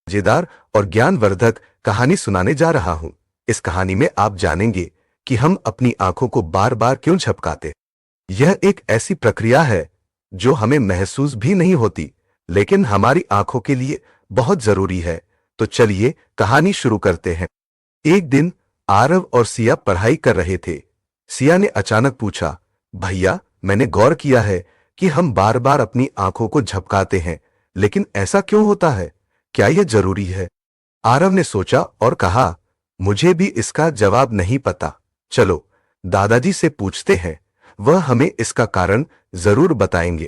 मजेदार और ज्ञानवर्धक कहानी सुनाने जा रहा हूं। इस कहानी में आप जानेंगे कि हम अपनी आंखों को बार बार क्यों झपकाते। यह एक ऐसी प्रक्रिया है जो हमें महसूस भी नहीं होती, लेकिन हमारी आंखों के लिए बहुत जरूरी है। तो चलिए कहानी शुरू करते हैं। एक दिन आरव और सिया पढ़ाई कर रहे थे। सिया ने अचानक पूछा, भैया, मैंने गौर किया है कि हम बार बार अपनी आंखों को झपकाते हैं, लेकिन ऐसा क्यों होता है? क्या यह जरूरी है? आरव ने सोचा और कहा, मुझे भी इसका जवाब नहीं पता। चलो दादाजी से पूछते हैं, वह हमें इसका कारण जरूर बताएंगे।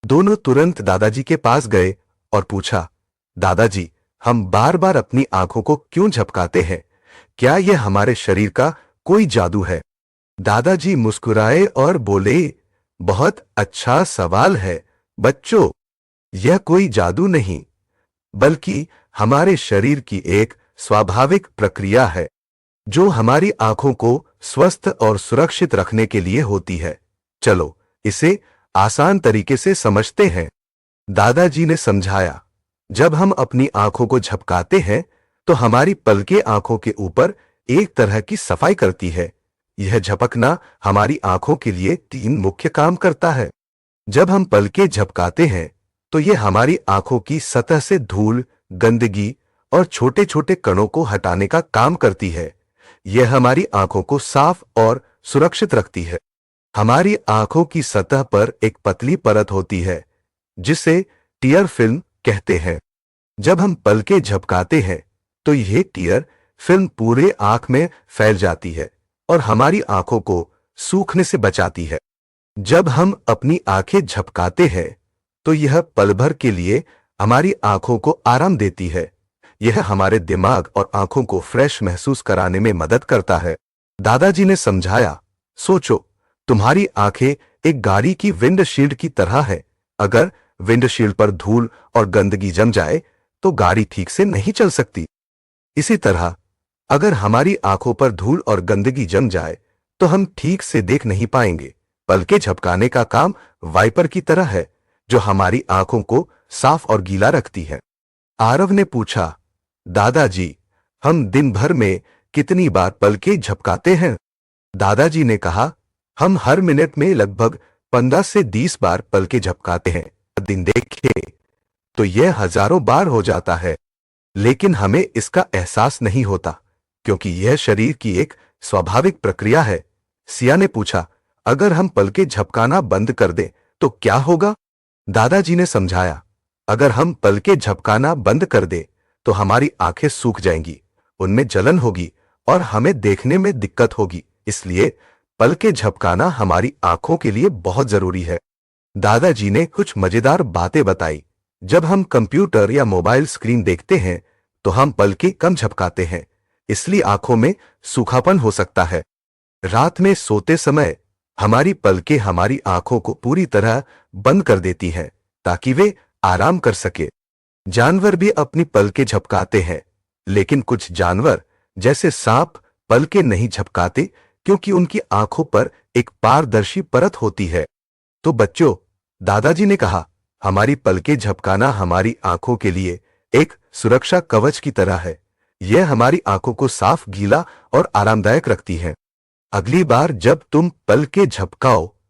दोनों तुरंत दादाजी के पास गए और पूछा, दादाजी, हम बार बार अपनी आंखों को क्यों झपकाते हैं? क्या यह हमारे शरीर का कोई जादू है? दादाजी मुस्कुराए और बोले, बहुत अच्छा सवाल है बच्चों। यह कोई जादू नहीं, बल्कि हमारे शरीर की एक स्वाभाविक प्रक्रिया है जो हमारी आंखों को स्वस्थ और सुरक्षित रखने के लिए होती है। चलो इसे आसान तरीके से समझते हैं। दादाजी ने समझाया, जब हम अपनी आंखों को झपकाते हैं तो हमारी पलकें आंखों के ऊपर एक तरह की सफाई करती है। यह झपकना हमारी आंखों के लिए 3 मुख्य काम करता है। जब हम पलकें झपकाते हैं तो यह हमारी आंखों की सतह से धूल, गंदगी और छोटे छोटे कणों को हटाने का काम करती है। यह हमारी आंखों को साफ और सुरक्षित रखती है। हमारी आंखों की सतह पर एक पतली परत होती है जिसे टियर फिल्म कहते हैं। जब हम पलकें झपकाते हैं तो यह टियर फिल्म पूरे आंख में फैल जाती है और हमारी आंखों को सूखने से बचाती है। जब हम अपनी आंखें झपकाते हैं तो यह पल भर के लिए हमारी आंखों को आराम देती है। यह हमारे दिमाग और आंखों को फ्रेश महसूस कराने में मदद करता है। दादाजी ने समझाया, सोचो, तुम्हारी आंखें एक गाड़ी की विंडशील्ड की तरह है। अगर विंडशील्ड पर धूल और गंदगी जम जाए तो गाड़ी ठीक से नहीं चल सकती। इसी तरह अगर हमारी आंखों पर धूल और गंदगी जम जाए तो हम ठीक से देख नहीं पाएंगे। पलकें झपकाने का काम वाइपर की तरह है जो हमारी आंखों को साफ और गीला रखती है। आरव ने पूछा, दादाजी, हम दिन भर में कितनी बार पलकें झपकाते हैं? दादाजी ने कहा, हम हर मिनट में लगभग 15 से 20 बार पलकें झपकाते हैं। दिन देखें तो यह हजारों बार हो जाता है, लेकिन हमें इसका एहसास नहीं होता क्योंकि यह शरीर की एक स्वाभाविक प्रक्रिया है। सिया ने पूछा, अगर हम पलकें झपकाना बंद कर दें तो क्या होगा? दादाजी ने समझाया, अगर हम पलकें झपकाना बंद कर दें तो हमारी आंखें सूख जाएंगी, उनमें जलन होगी और हमें देखने में दिक्कत होगी। इसलिए पलकें झपकाना हमारी आंखों के लिए बहुत जरूरी है। दादाजी ने कुछ मजेदार बातें बताई। जब हम कंप्यूटर या मोबाइल स्क्रीन देखते हैं तो हम पलकें कम झपकाते हैं, इसलिए आंखों में सूखापन हो सकता है। रात में सोते समय हमारी पलकें हमारी आंखों को पूरी तरह बंद कर देती हैं ताकि वे आराम कर सके। जानवर भी अपनी पलकें झपकाते हैं, लेकिन कुछ जानवर जैसे सांप पलकें नहीं झपकाते क्योंकि उनकी आंखों पर एक पारदर्शी परत होती है। तो बच्चों, दादाजी ने कहा, हमारी पलकें झपकाना हमारी आंखों के लिए एक सुरक्षा कवच की तरह है। यह हमारी आंखों को साफ, गीला और आरामदायक रखती है। अगली बार जब तुम पलकें झपकाओ